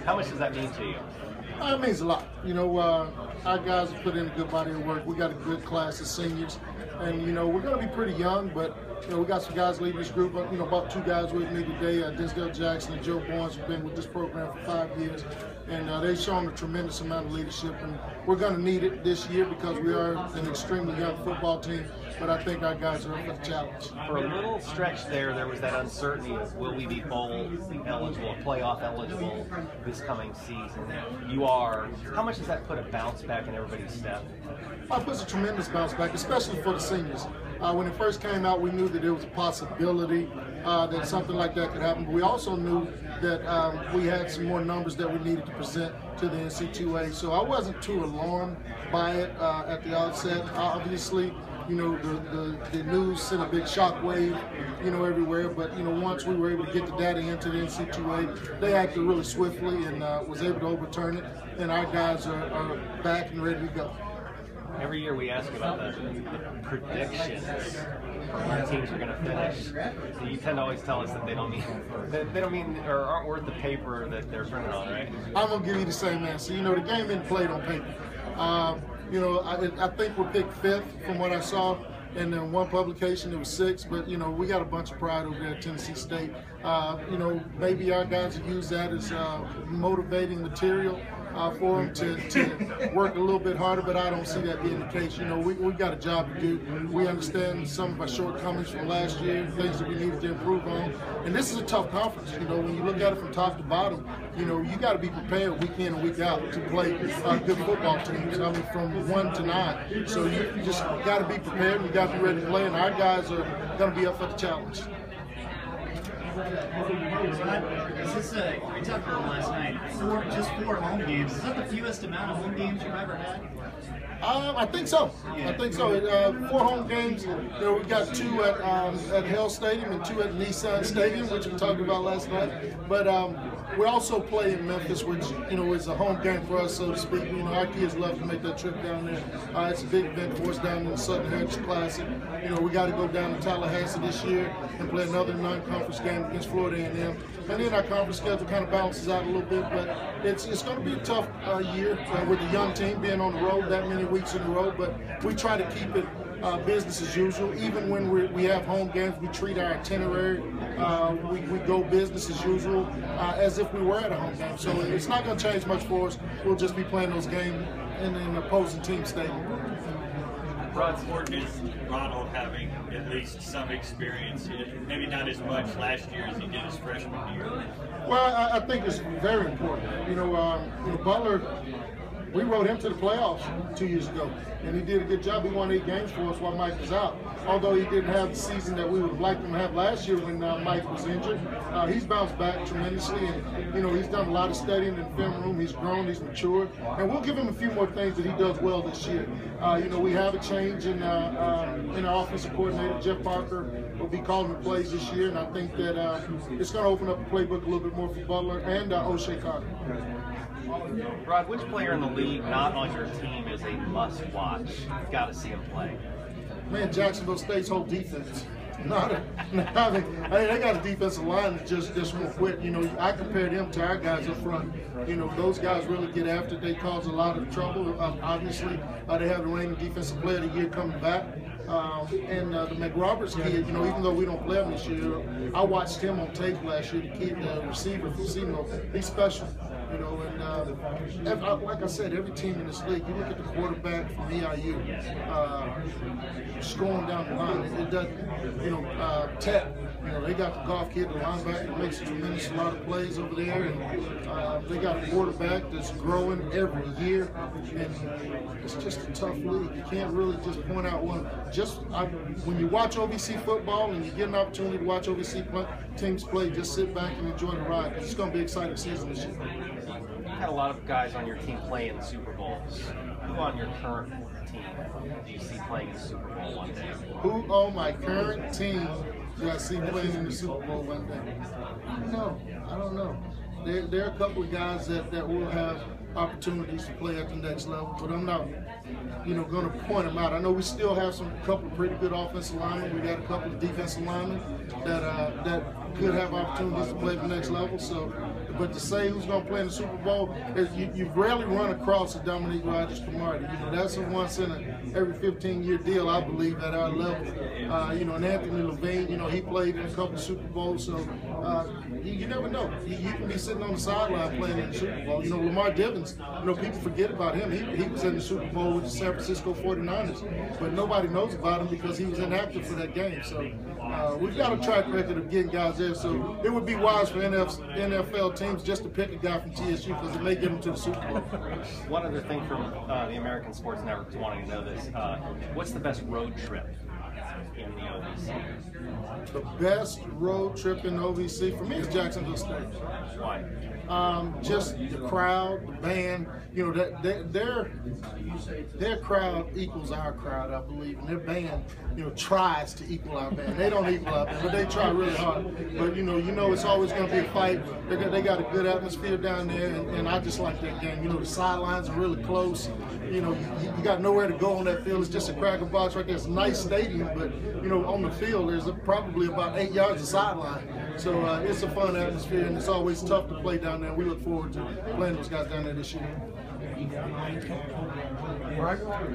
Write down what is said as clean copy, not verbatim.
How much does that mean to you? It means a lot. You know, our guys have put in a good body of work. We got a good class of seniors, and you know we're going to be pretty young, but you know we got some guys leading this group. You know, about 2 guys with me today, Denzel Jackson and Joe Barnes, have been with this program for 5 years, and they've shown a tremendous amount of leadership. And we're going to need it this year because we are an extremely young football team. But I think our guys are up for the challenge. For a little stretch there was that uncertainty of will we be bowl eligible, playoff eligible this coming season. You are. How much does that put a bounce back in everybody's step? It puts a tremendous bounce back, especially for the seniors. When it first came out, we knew that there was a possibility that something like that could happen. But we also knew that we had some more numbers that we needed to present to the NC2A. So I wasn't too alarmed by it at the outset. Obviously, you know, the news sent a big shockwave, you know, everywhere. But, you know, once we were able to get the data into the NC2A, they acted really swiftly and was able to overturn it. And our guys are back and ready to go. Every year we ask about the predictions where teams are going to finish. You tend to always tell us that they don't mean or aren't worth the paper that they're printed on, right? I'm gonna give you the same answer. You know, the game isn't played on paper. You know, I think we're picked 5th from what I saw. And then one publication, it was 6, but you know, we got a bunch of pride over there at Tennessee State. You know, maybe our guys will use that as motivating material for them to work a little bit harder, but I don't see that being the case. You know, we got a job to do. We understand some of our shortcomings from last year, things that we needed to improve on. And this is a tough conference. You know, when you look at it from top to bottom, you know, you got to be prepared week in and week out to play good football teams. I mean, from 1 to 9. So you just got to be prepared and you got to be ready to play. And our guys are going to be up for the challenge. We talked about last night. Just 4 home games. Is that the fewest amount of home games you've ever had? I think so. Yeah. I think so. 4 home games. You know, we got 2 at Hell Stadium and 2 at Nissan Stadium, which we talked about last night. But we also play in Memphis, which you know is a home game for us, so to speak. You know, our kids love to make that trip down there. It's a big event for us down in the Southern Heritage Classic. You know, we got to go down to Tallahassee this year and play another non-conference game against Florida A&M. And then our conference schedule kind of balances out a little bit, but it's going to be a tough year with the young team being on the road that many weeks in a row. But we try to keep it business as usual. Even when we have home games, we treat our itinerary. We go business as usual, as if we were at a home game. So it's not going to change much for us. We'll just be playing those games in an opposing team stadium. Rod Ford is Ronald having at least some experience, maybe not as much last year as he did his freshman year. Well, I think it's very important. You know, Butler, we rode him to the playoffs 2 years ago, and he did a good job. He won 8 games for us while Mike was out. Although he didn't have the season that we would have liked him to have last year when Mike was injured, he's bounced back tremendously, and you know he's done a lot of studying in the film room. He's grown, he's matured, and we'll give him a few more things that he does well this year. You know, we have a change in our offensive coordinator. Jeff Parker will be calling the plays this year, and I think that it's going to open up the playbook a little bit more for Butler and O'Shea Carter. Rod, which player in the league not on your team is a must-watch? You've got to see him play. Man, Jacksonville State's whole defense. They got a defensive line that just won't quit. You know, I compare them to our guys up front. You know, those guys really get after it. They cause a lot of trouble. Obviously, they have the reigning defensive player of the year coming back. And the McRoberts kid, you know, even though we don't play him this year, I watched him on tape last year. The kid, the receiver from SEMO, he's special. You know, and like I said, every team in this league, you look at the quarterback from EIU, scoring down the line. It doesn't, you know, Tech, you know, they got the golf kid, the linebacker, that makes a tremendous lot of plays over there, and they got a quarterback that's growing every year, and it's just a tough league. You can't really just point out one. When you watch OVC football and you get an opportunity to watch OVC teams play, just sit back and enjoy the ride, because it's going to be an exciting season this year. You've had a lot of guys on your team play in the Super Bowls. Who on your current team do you see playing in the Super Bowl one day? Who on my current team do I see playing in the Super Bowl one day? I don't know. there are a couple of guys that will have opportunities to play at the next level, but I'm not, going to point them out. I know we still have a couple of pretty good offensive linemen. We got a couple of defensive linemen that could have opportunities to play at the next level. So, but to say who's going to play in the Super Bowl, you rarely run across a Dominique Rodgers-Cromartie. That's a once in every 15-year deal, I believe, at our level. And Anthony Levine, he played in a couple of Super Bowls, so you never know. You can be sitting on the sideline playing in the Super Bowl. Lamar Divins, people forget about him. He was in the Super Bowl with the San Francisco 49ers, but nobody knows about him because he was inactive for that game. So we've got a track record of getting guys there, so it would be wise for NFL teams just to pick a guy from TSU because it may get him to the Super Bowl. One other thing from the American Sports Network is wanting to know this. What's the best road trip in the OVC? The best road trip in the OVC for me is Jacksonville State. Why? Just the crowd, the band. Their crowd equals our crowd, I believe, and their band, tries to equal our band. They don't equal our band, but they try really hard. But it's always going to be a fight. They got a good atmosphere down there, and I just like that game. The sidelines are really close. You got nowhere to go on that field. It's just a cracker box right there. It's a nice stadium, but on the field there's probably about 8 yards of sideline. So it's a fun atmosphere, and it's always tough to play down there. We look forward to playing those guys down there this year. Right.